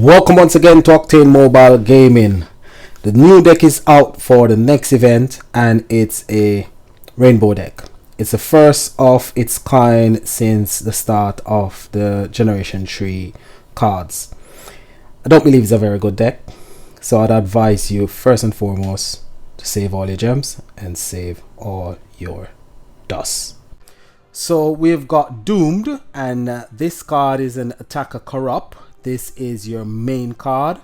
Welcome once again to Octane Mobile Gaming. The new deck is out for the next event and it's a rainbow deck. It's the first of its kind since the start of the Generation 3 cards. I don't believe it's a very good deck, so I'd advise you first and foremost to save all your gems and save all your dust. So we've got Doomed, and this card is an Attacker Corrupt. This is your main card,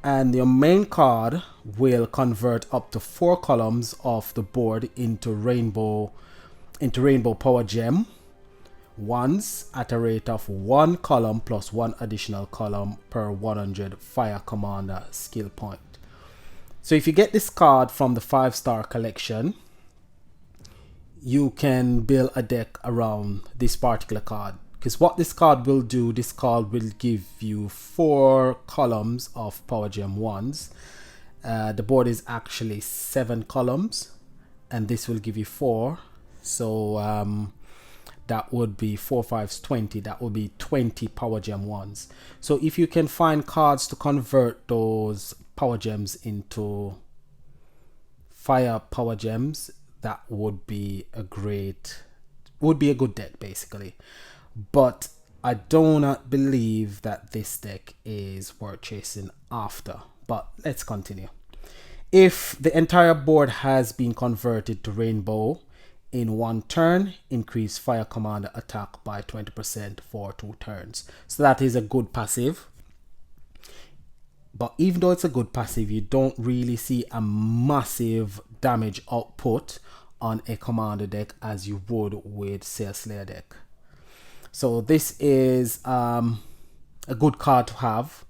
and your main card will convert up to 4 columns of the board into rainbow power gem once at a rate of 1 column plus 1 additional column per 100 fire commander skill point. So if you get this card from the 5-star collection, you can build a deck around this particular card. Because what this card will do, this card will give you 4 columns of power gem 1s. The board is actually 7 columns, and this will give you 4. So that would be 4 5s 20. That would be 20 power gem 1s. So if you can find cards to convert those power gems into fire power gems, that would be a good deck basically. But I do not believe that this deck is worth chasing after. But let's continue. If the entire board has been converted to rainbow in 1 turn, increase fire commander attack by 20% for 2 turns. So that is a good passive. But even though it's a good passive, you don't really see a massive damage output on a commander deck as you would with Sail Slayer deck. So this is a good card to have,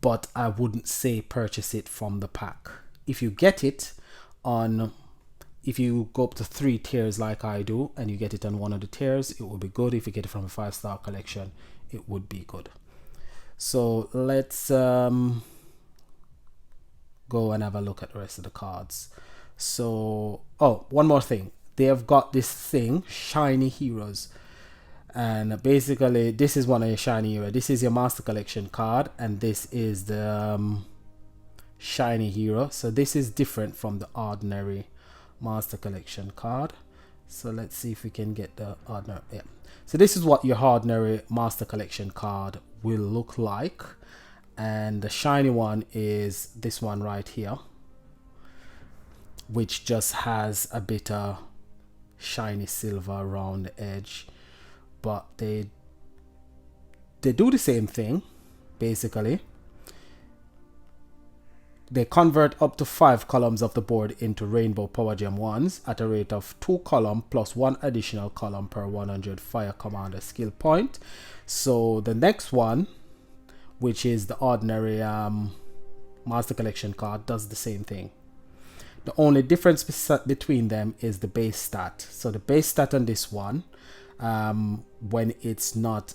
but I wouldn't say purchase it from the pack. If you get it if you go up to 3 tiers like I do and you get it on one of the tiers, it would be good. If you get it from a 5-star collection, it would be good. So let's go and have a look at the rest of the cards. So, one more thing. They have got this thing, Shiny Heroes. And basically, this is one of your Shiny Heroes. This is your Master Collection card, and this is the Shiny Hero. So this is different from the ordinary Master Collection card. So let's see if we can get the ordinary. Yeah. So this is what your ordinary Master Collection card will look like. And the shiny one is this one right here, which just has a bit of shiny silver around the edge. But they do the same thing basically. They convert up to 5 columns of the board into rainbow power gem 1s at a rate of 2 column plus 1 additional column per 100 fire commander skill point. So the next one, which is the ordinary Master Collection card, does the same thing. The only difference between them is the base stat. So the base stat on this one, when it's at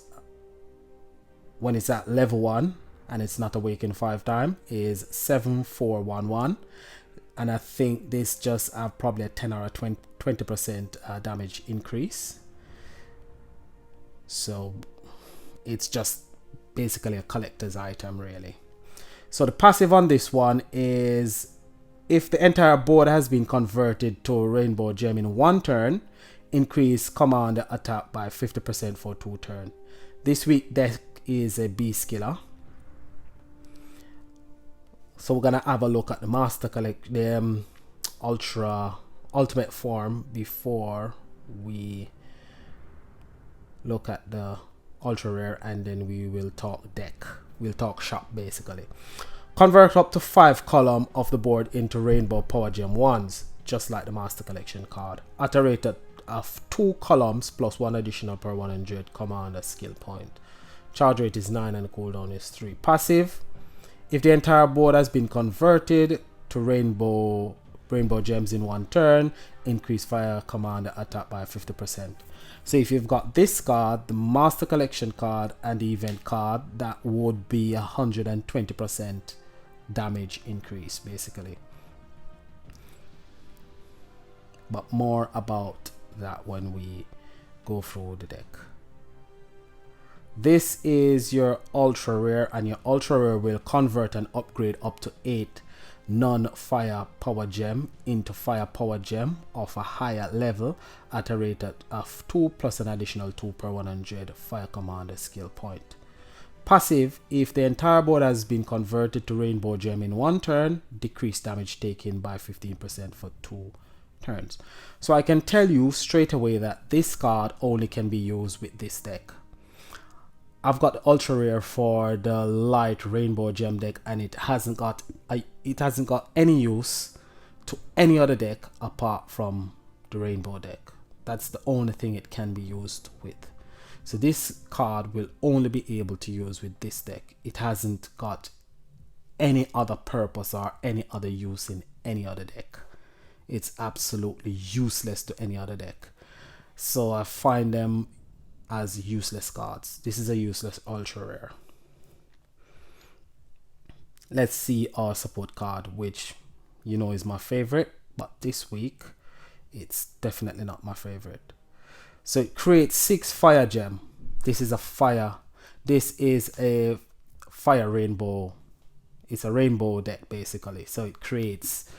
level 1 and it's not awakened 5 times, is 7411, and I think this just probably a 10 or a 20% damage increase. So it's just basically a collector's item really. So the passive on this one is, if the entire board has been converted to a rainbow gem in 1 turn, increase commander attack by 50% for 2 turns. This week deck is a beast killer. So we're gonna have a look at the Master Collect, the ultimate form before we look at the ultra rare, and then we will talk deck. We'll talk shop basically. Convert up to 5 column of the board into rainbow power gem 1s, just like the Master Collection card, at a rate of 2 columns plus 1 additional per 100 commander skill point. Charge rate is 9 and the cooldown is 3. Passive: if the entire board has been converted to rainbow gems in 1 turn, increase fire commander attack by 50%. So if you've got this card, the Master Collection card, and the event card, that would be 120% damage increase basically. But more about that when we go through the deck. This is your ultra rare, and your ultra rare will convert and upgrade up to 8 non-fire power gem into fire power gem of a higher level at a rate of 2 plus an additional 2 per 100 fire commander skill point. Passive: if the entire board has been converted to rainbow gem in one turn, decrease damage taken by 15% for 2 turns. So I can tell you straight away that this card only can be used with this deck. I've got the ultra rare for the light rainbow gem deck, and it hasn't got any use to any other deck apart from the rainbow deck. That's the only thing it can be used with. So this card will only be able to use with this deck. It hasn't got any other purpose or any other use in any other deck. It's absolutely useless to any other deck. So I find them as useless cards. This is a useless ultra rare. Let's see our support card, which you know is my favorite, but this week it's definitely not my favorite. So it creates 6 fire gem. This is a fire rainbow. It's a rainbow deck basically. So it creates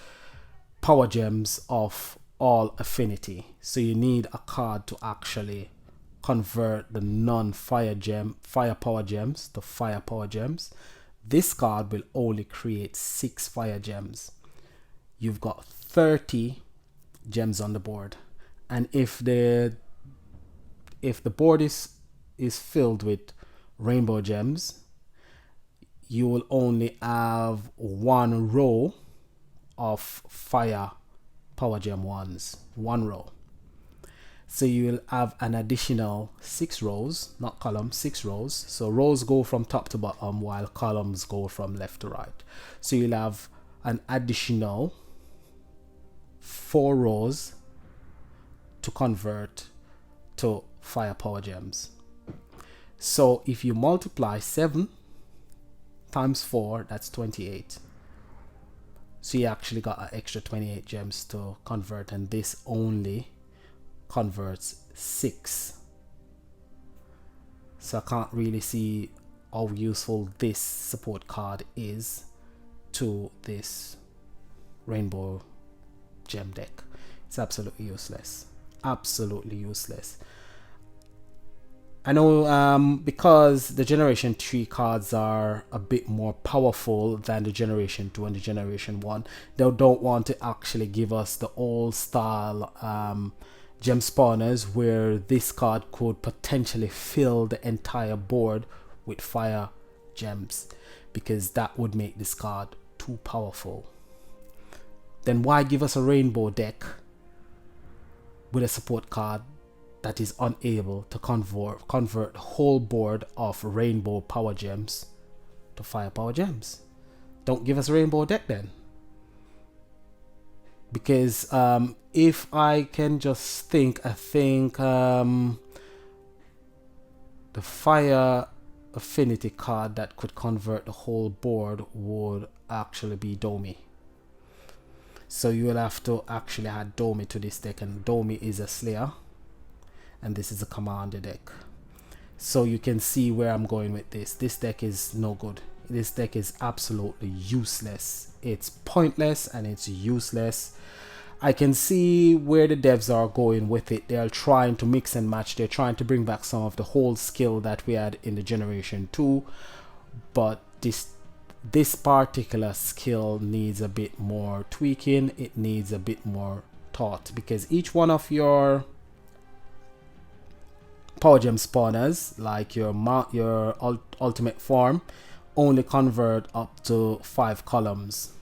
power gems of all affinity. So you need a card to actually convert the non-fire power gems to fire power gems. This card will only create 6 fire gems. You've got 30 gems on the board, and if the board is filled with rainbow gems, you will only have 1 row of fire power gem ones, 1 row. So you will have an additional 6 rows, not columns, 6 rows. So rows go from top to bottom while columns go from left to right. So you'll have an additional 4 rows to convert to fire power gems. So if you multiply 7 times 4, that's 28. So you actually got an extra 28 gems to convert, and this only converts 6. So I can't really see how useful this support card is to this rainbow gem deck. It's absolutely useless. Absolutely useless. I know because the Generation 3 cards are a bit more powerful than the Generation 2 and the Generation 1, they don't want to actually give us the old style gem spawners where this card could potentially fill the entire board with fire gems, because that would make this card too powerful. Then why give us a rainbow deck with a support card that is unable to convert the whole board of rainbow power gems to fire power gems? Don't give us a rainbow deck then. Because if I can just think, I think the fire affinity card that could convert the whole board would actually be Domi. So you will have to actually add Domi to this deck, and Domi is a Slayer, and this is a commander deck. So you can see where I'm going with this. This deck is no good. This deck is absolutely useless. It's pointless and it's useless. I can see where the devs are going with it. They're trying to mix and match. They're trying to bring back some of the whole skill that we had in the Generation 2, but this particular skill needs a bit more tweaking. It needs a bit more thought, because each one of your power gem spawners, like your ultimate form, only convert up to 5 columns.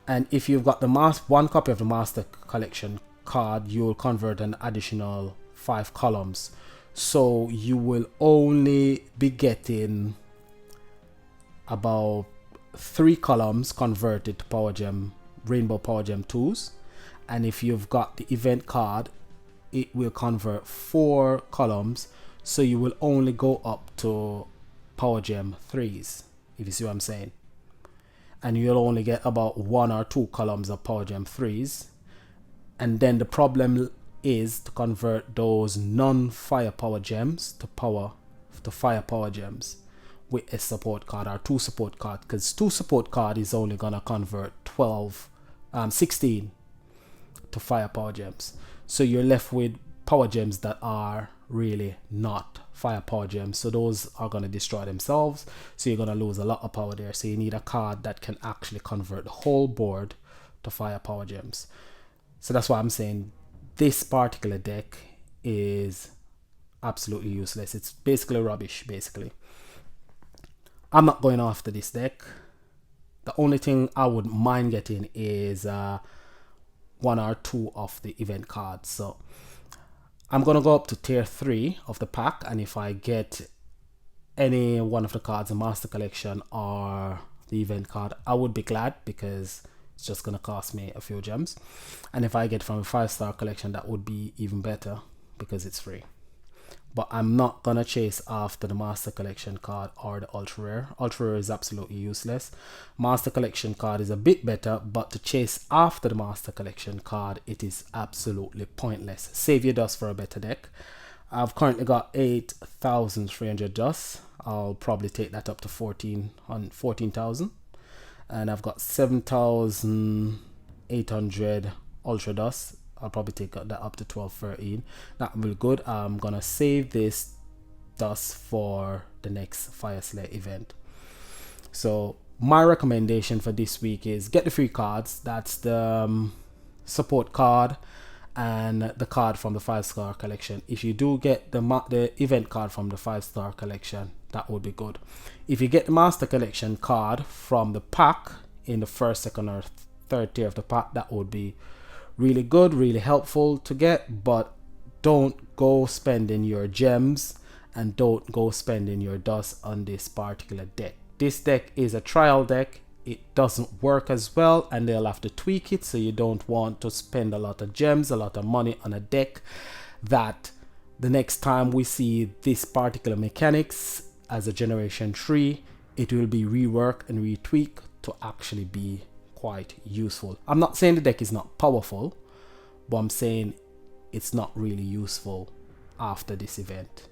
And if you've got the one copy of the Master Collection card, you will convert an additional 5 columns. So you will only be getting about 3 columns converted to power gem, rainbow power gem 2s. And if you've got the event card, it will convert 4 columns. So you will only go up to power gem 3s, if you see what I'm saying. And you'll only get about 1 or 2 columns of power gem 3s. And then the problem is to convert those non-fire power gems to power to fire power gems with a support card or 2 support card, because 2 support card is only gonna convert 16 to fire power gems. So you're left with power gems that are really not fire power gems, so those are going to destroy themselves, so you're going to lose a lot of power there. So you need a card that can actually convert the whole board to fire power gems. So that's why I'm saying this particular deck is absolutely useless. It's basically rubbish. Basically, I'm not going after this deck. The only thing I would mind getting is 1 or 2 of the event cards. So I'm gonna go up to tier 3 of the pack, and if I get any one of the cards, a master collection or the event card, I would be glad, because it's just gonna cost me a few gems. And if I get from a 5-star collection, that would be even better, because it's free. But I'm not gonna chase after the master collection card or the ultra rare. Ultra rare is absolutely useless. Master collection card is a bit better, but to chase after the master collection card, it is absolutely pointless. Save your dust for a better deck. I've currently got 8,300 dust. I'll probably take that up to 14,000, and I've got 7,800 ultra dust. I'll probably take that up to 12, 13. That will be good. I'm gonna save this dust for the next Fire Slayer event. So my recommendation for this week is get the free cards. That's the support card and the card from the 5-star collection. If you do get the event card from the 5-star collection, that would be good. If you get the master collection card from the pack in the 1st, 2nd, or 3rd tier of the pack, that would be really good, really helpful to get. But don't go spending your gems and don't go spending your dust on this particular deck. This deck is a trial deck. It doesn't work as well, and they'll have to tweak it, so you don't want to spend a lot of gems, a lot of money on a deck that the next time we see this particular mechanics as a generation 3, it will be reworked and retweaked to actually be quite useful. I'm not saying the deck is not powerful, but I'm saying it's not really useful after this event.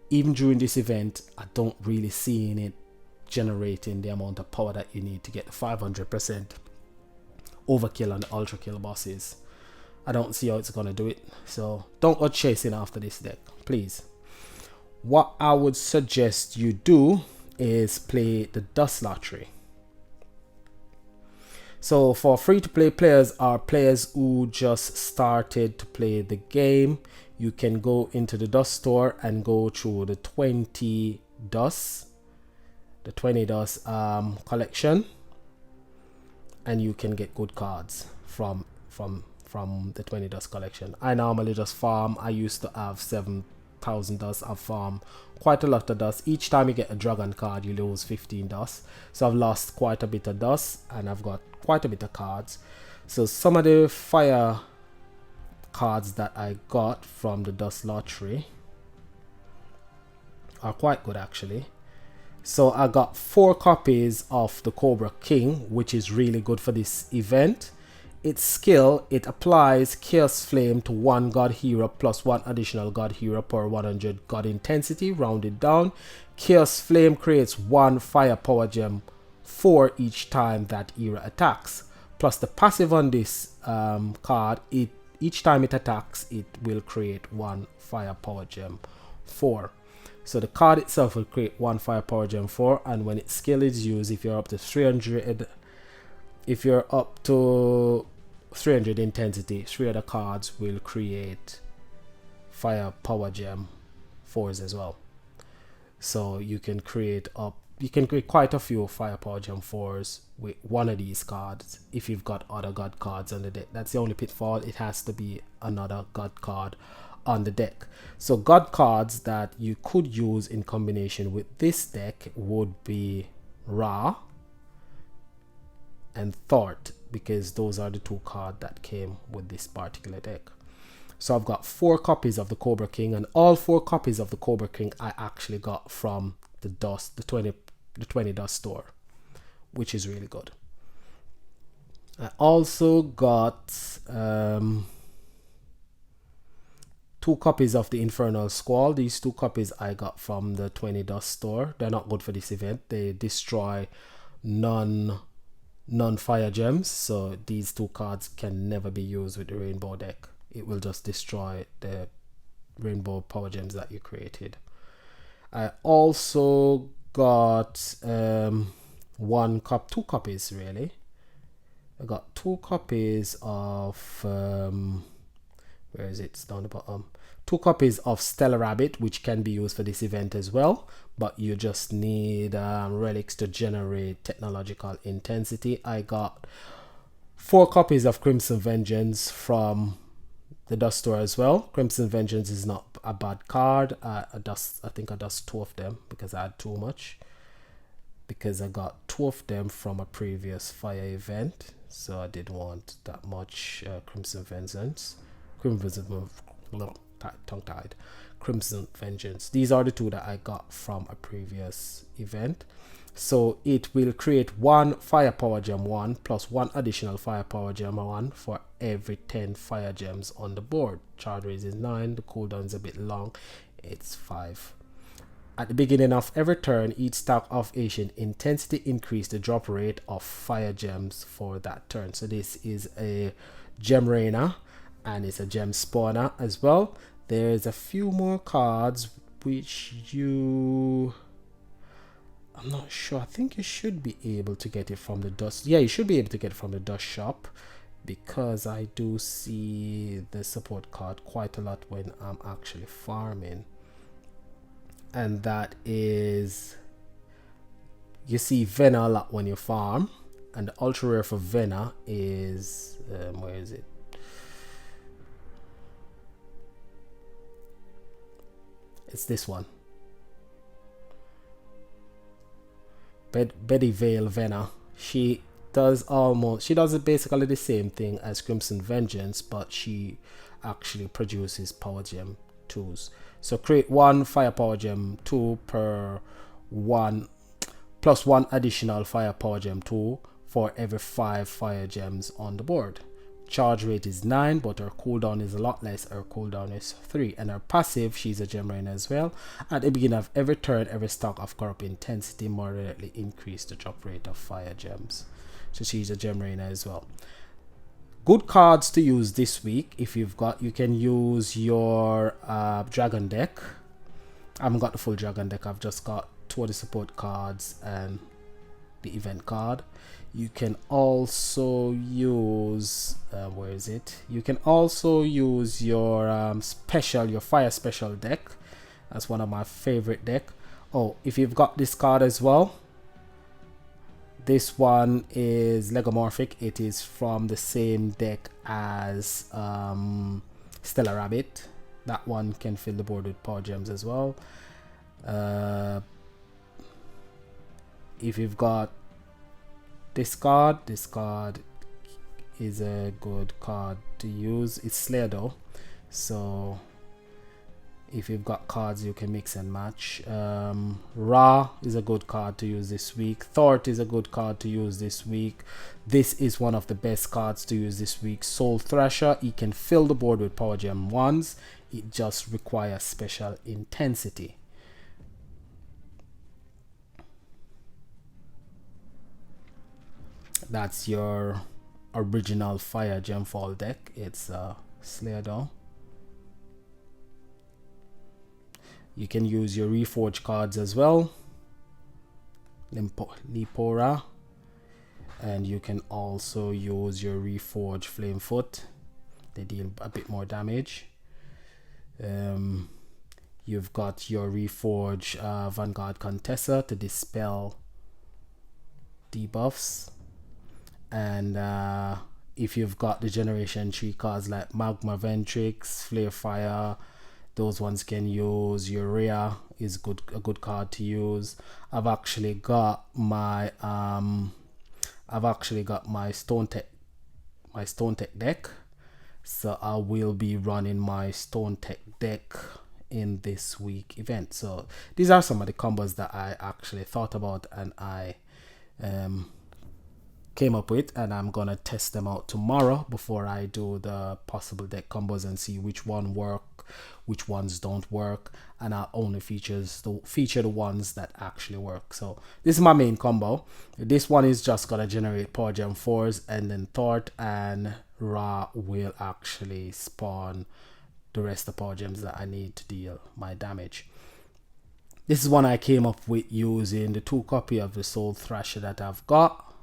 Even during this event, I don't really see in it generating the amount of power that you need to get the 500% overkill on the ultra kill bosses. I don't see how it's gonna do it, so don't go chasing after this deck, please. What I would suggest you do is play the dust lottery. So for free-to-play players or players who just started to play the game, you can go into the dust store and go through the 20 dust collection, and you can get good cards from the 20 dust collection. I normally just farm. I used to have 7,000 dust. I farm quite a lot of dust. Each time you get a dragon card, you lose 15 dust. So I've lost quite a bit of dust, and I've got quite a bit of cards. So some of the fire cards that I got from the dust lottery are quite good, actually. So I got 4 copies of the Cobra King, which is really good for this event. Its skill, it applies Chaos Flame to 1 God Hero plus 1 additional God Hero per 100 God intensity, rounded down. Chaos Flame creates 1 fire power gem for each time that hero attacks. Plus the passive on this card, each time it attacks, it will create 1 fire power gem 4. So the card itself will create 1 fire power gem 4, and when its skill is used, if you're up to 300 intensity, 3 other cards will create fire power gem 4s as well. So you can create quite a few fire power gem 4s with one of these cards if you've got other god cards on the deck. That's the only pitfall. It has to be another god card on the deck. So god cards that you could use in combination with this deck would be Ra and Thort, because those are the 2 cards that came with this particular deck. So I've got 4 copies of the Cobra King, and all 4 copies of the Cobra King I actually got from the 20 dust store, which is really good. I also got 2 copies of the Infernal Squall. These 2 copies I got from the 20 Dust store. They're not good for this event. They destroy non-fire gems, so these 2 cards can never be used with the rainbow deck. It will just destroy the rainbow power gems that you created. I also got 2 copies really. I got 2 copies of where is it? It's down the bottom. 2 copies of Stellar Rabbit, which can be used for this event as well, but you just need relics to generate technological intensity. I got 4 copies of Crimson Vengeance from the Dust store as well. Crimson Vengeance is not a bad card. I think I dust 2 of them because I had too much, because I got 2 of them from a previous fire event, so I didn't want that much Crimson Vengeance. Tongue-tied. Crimson Vengeance. These are the 2 that I got from a previous event. So it will create 1 firepower gem 1 plus 1 additional firepower gem 1 for every 10 fire gems on the board. Charge rate is 9. The cooldown is a bit long. It's 5. At the beginning of every turn, each stack of Ancient Intensity increase the drop rate of fire gems for that turn. So this is a gem rainer and it's a gem spawner as well. There's a few more cards which I'm not sure. I think you should be able to get it from the dust. Yeah, you should be able to get it from the dust shop, because I do see the support card quite a lot when I'm actually farming. And that is, you see Vena a lot when you farm, and the ultra rare for Vena is where is it? It's this one. Betty Vale Vena. She does basically the same thing as Crimson Vengeance, but she actually produces power gem 2s. So create 1 firepower gem 2 per 1 plus 1 additional firepower gem 2 for every 5 fire gems on the board. Charge rate is 9, but her cooldown is a lot less. Her cooldown is 3, and her passive, she's a gem rainer as well. At the beginning of every turn, every stock of corrupt intensity moderately increase the drop rate of fire gems. So she's a gem rainer as well. Good cards to use this week. If you've got, you can use your dragon deck. I haven't got the full dragon deck. I've just got 2 of the support cards and the event card. You can also use where is it? You can also use your your fire special deck. That's one of my favorite deck. Oh, if you've got this card as well, this one is Legomorphic. It is from the same deck as Stellar Rabbit. That one can fill the board with power gems as well. If you've got this card is a good card to use. It's Slayer though, so if you've got cards you can mix and match. Ra is a good card to use this week. Thort is a good card to use this week. This is one of the best cards to use this week. Soul Thrasher, he can fill the board with power gem 1s. It just requires special intensity. That's your original fire gemfall deck. It's Slayer though. You can use your reforge cards as well, Lipora, and you can also use your reforge Flamefoot. They deal a bit more damage. You've got your reforge Vanguard Contessa to dispel debuffs, and if you've got the generation 3 cards like Magma Ventrix, Flare Fire, those ones can use. Urea is a good card to use. I've actually got my Stone Tech deck, so I will be running my Stone Tech deck in this week event. So these are some of the combos that I actually thought about and I came up with, and I'm gonna test them out tomorrow before I do the possible deck combos and see which one work which ones don't work, and I'll only feature the ones that actually work. So this is my main combo. This one is just gonna generate Power Gem 4s, and then Thought and Ra will actually spawn the rest of the Power Gems that I need to deal my damage. This is one I came up with using the 2 copy of the Soul Thrasher that I've got,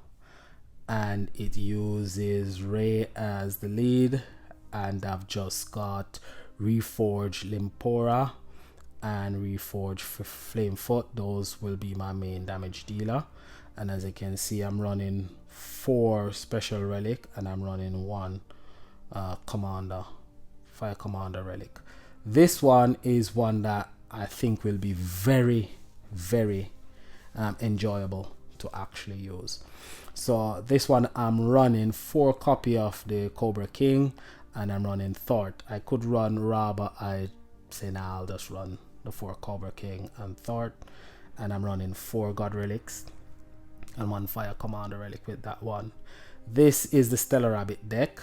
and it uses Ray as the lead, and I've just got Reforge Limpora and Reforge Flamefoot. Those will be my main damage dealer, and as you can see, I'm running 4 special relic and I'm running 1 fire commander relic. This one is one that I think will be very enjoyable to actually use. So this one I'm running 4 copy of the Cobra King, and I'm running Thort. I could run Ra, but I say nah, I'll just run the 4 Cobra King and Thort, and I'm running 4 God Relics and 1 Fire Commander Relic with that one. This is the Stellar Rabbit deck.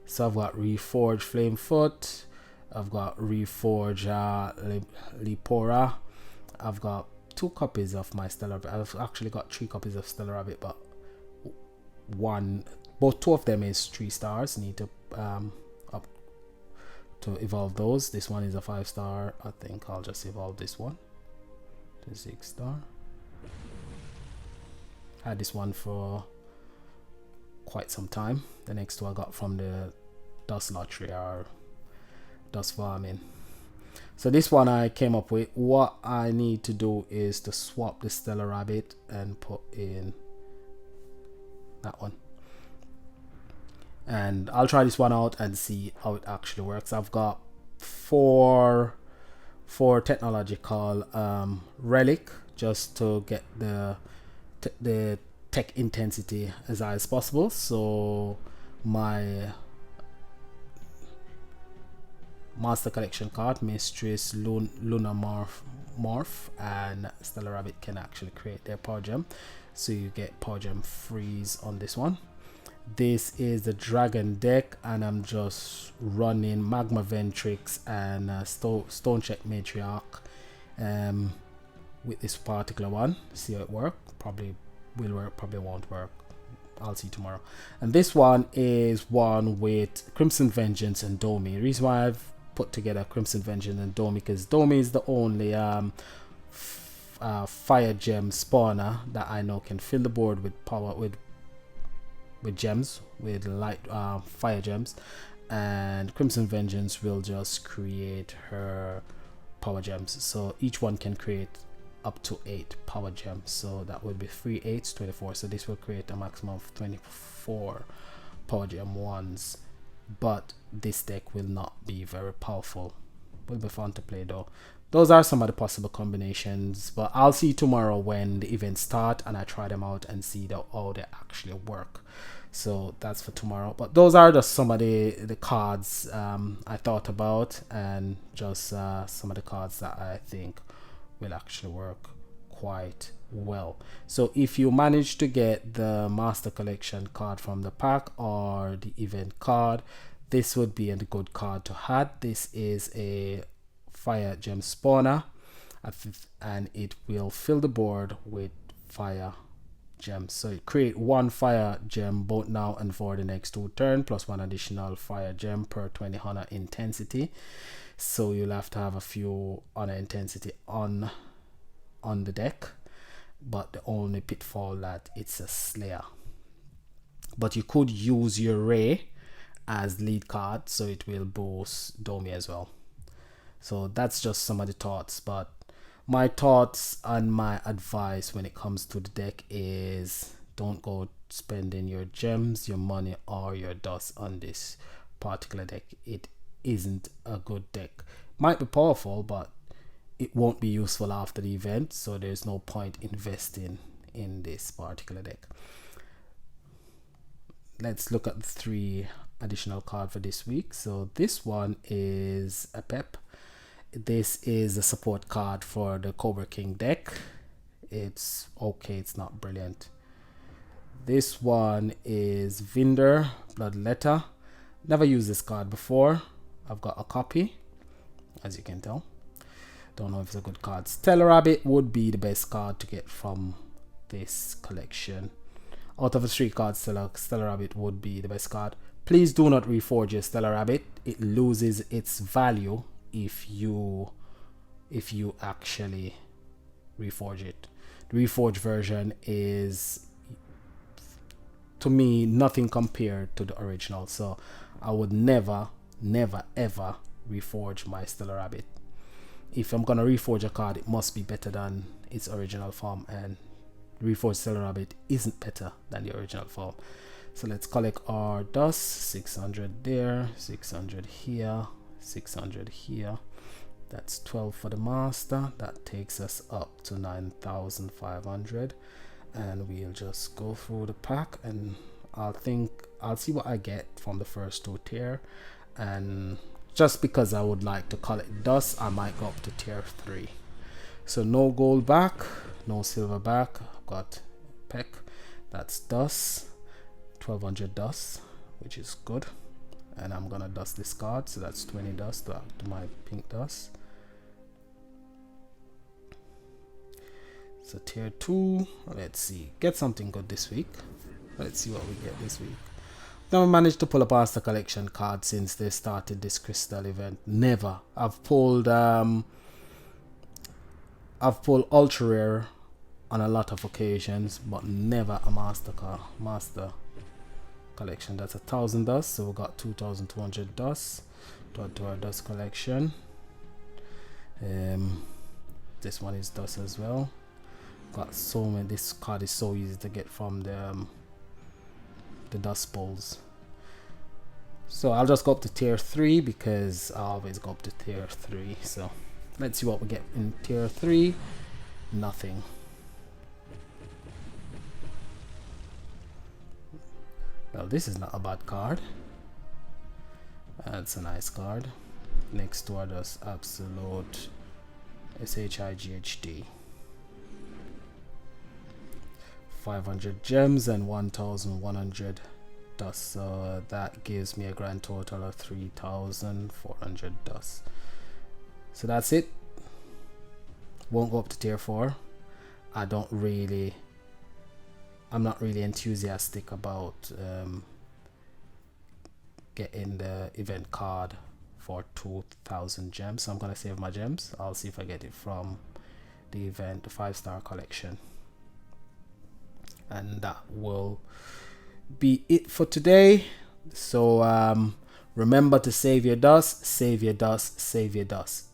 So I've got Reforge Flamefoot, I've got Reforge Lipora, I've got 2 copies of my Stellar Rabbit. I've actually got 3 copies of Stellar Rabbit, but 2 of them is 3 stars. Need to up to evolve those. This one is a 5-star. I think I'll just evolve this one to 6-star. Had this one for quite some time. The next 2 I got from the Dust Lottery or Dust Farming. So this one I came up with. What I need to do is to swap the Stellar Rabbit and put in that one, and I'll try this one out and see how it actually works. I've got 4 technological relic just to get the tech intensity as high as possible. So my Master Collection card, Mistress, Luna Morph and Stellar Rabbit can actually create their Power Gem, so you get Power Gem freeze on this one. This is the Dragon deck, and I'm just running Magma Ventrix and Stone Check Matriarch with this particular one. See how it works. Probably will work, probably won't work. I'll see tomorrow. And this one is one with Crimson Vengeance and Domi. The reason why I've put together Crimson Vengeance and Domi, because Domi is the only fire gem spawner that I know can fill the board with power with gems, with light fire gems, and Crimson Vengeance will just create her power gems. So each one can create up to 8 power gems, so that would be 3 8s, 24. So this will create a maximum of 24 power gem ones, but this deck will not be very powerful. Will be fun to play though. Those are some of the possible combinations, but I'll see tomorrow when the events start and I try them out and see how they actually work. So that's for tomorrow. But those are just some of the cards I thought about, and just some of the cards that I think will actually work quite well. So if you manage to get the Master Collection card from the pack or the event card, this would be a good card to have. This is a fire gem spawner, and it will fill the board with fire gems. So it create 1 fire gem both now and for the next 2 turns, plus 1 additional fire gem per 20 honor intensity. So you'll have to have a few honor intensity on the deck, but the only pitfall that it's a Slayer. But you could use your Ray as lead card, so it will boost Domi as well. So that's just some of the thoughts, but my thoughts and my advice when it comes to the deck is don't go spending your gems, your money or your dust on this particular deck. It isn't a good deck. Might be powerful, but it won't be useful after the event, so there's no point investing in this particular deck. Let's look at the 3 additional cards for this week. So this one is a Pep. This is a support card for the Cobra King deck. It's okay, it's not brilliant. This one is Vinder Bloodletter. Never used this card before. I've got a copy. as you can tell. Don't know if it's a good card. Stellar Rabbit would be the best card to get from this collection. Out of the 3 cards, Stellar Rabbit would be the best card. Please do not reforge your Stellar Rabbit. It loses its value if you actually reforge it. The reforged version is, to me, nothing compared to the original. So I would never ever reforge my Stellar Rabbit. If I'm gonna reforge a card, it must be better than its original form, and reforged Stellar Rabbit isn't better than the original form. So let's collect our dust. 600 there, 600 here, 600 here. That's 12 for the master. That takes us up to 9,500, and we'll just go through the pack, and I'll see what I get from the first 2 tier. And just because I would like to collect dust, I might go up to tier 3. So no gold back, no silver back. I've got peck. That's dust. 1200 dust, which is good. And I'm gonna dust this card, so that's 20 dust to my pink dust. So tier 2, let's see, get something good this week. Let's see what we get this week. Never managed to pull a Master Collection card since they started this crystal event. Never. I've pulled ultra rare on a lot of occasions, but never a master collection. That's 1,000 dust, so we got 2,200 dust to add to our dust collection. This one is dust as well. Got so many. This card is so easy to get from the dust pulls. So I'll just go up to tier 3 because I always go up to tier 3. So let's see what we get in tier 3. Nothing. Well, this is not a bad card. That's a nice card. Next to our dust, absolute SHIGHD. 500 gems and 1,100 dust, so that gives me a grand total of 3,400 dust. So that's it. Won't go up to tier 4. I'm not really enthusiastic about getting the event card for 2,000 gems, so I'm gonna save my gems. I'll see if I get it from the event, the 5-star collection. And that will be it for today. So remember to save your dust, save your dust, save your dust.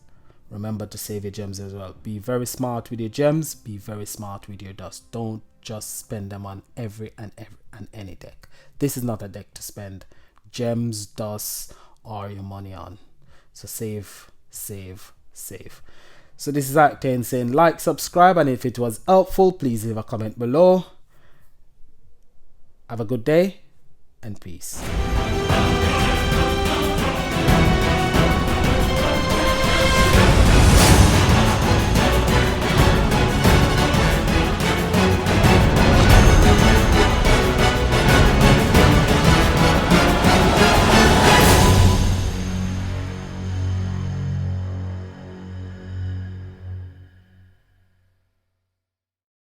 Remember to save your gems as well. Be very smart with your gems, be very smart with your dust. Don't just spend them on every and any deck. This is not a deck to spend gems, dust, or your money on. So save, save, save. So this is Octane saying like, subscribe, and if it was helpful, please leave a comment below. Have a good day and peace.